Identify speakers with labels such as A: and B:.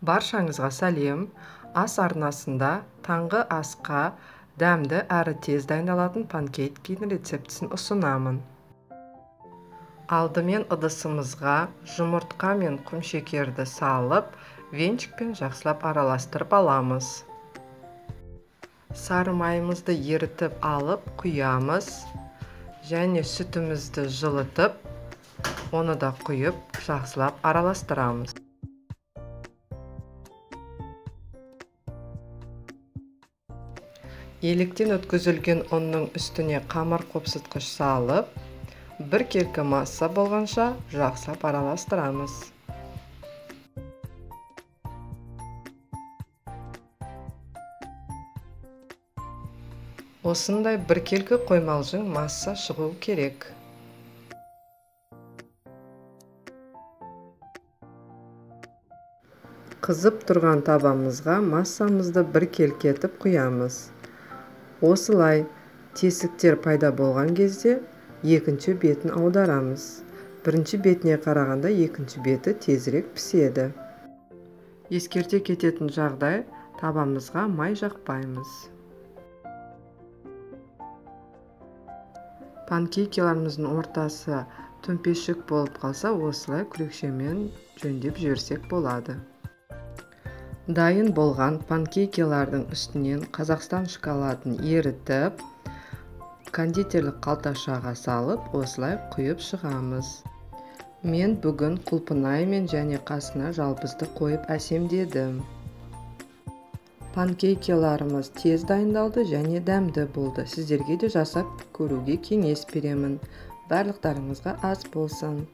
A: Баршаңызға сәлем. Ас арнасында таңғы асқа дәмді әрі тез дайындалатын панкейктің рецептісін ұсынамын. Алдымен ыдысымызға жұмыртқа мен құмшекерді салып, венчикпен жақсылап араластырып аламыз. Сары майымызды ерітіп алып құямыз, және сүтімізді жылытып, оны да құйып, жақсылап араластырамыз. Еліктен өткізілген ұнның үстіне қамыр қопсытқыш салып, бір келкі масса болғанша жақсылап араластырамыз. Осындай бір келкі қоймалжың масса шығу керек. Қызып тұрған табамызға массамызды бір келкі етіп құямыз. Осылай тесіктер пайда болған кезде екінші бетін аударамыз. Бірінші бетіне қарағанда екінші беті тезірек піседі. Ескерте кететін жағдай, табамызға май жақпаймыз. Панкейкаларымыздың ортасы төмпешік болып қалса, осылай күрекшемен жөндеп жіберсек болады. Дайын болған панкейкалардың үстінен Қазақстан шоколадын ерітіп, кондитерлік қалташаға салып, осылай құйып шығамыз. Мен бүгін құлпынаймен және қасына жалбызды қойып әсемдедім. Панкейкаларымыз тез дайындалды және дәмді болды. Сіздерге де жасап көруге кеңес беремін. Барлықтарыңызға ас болсын.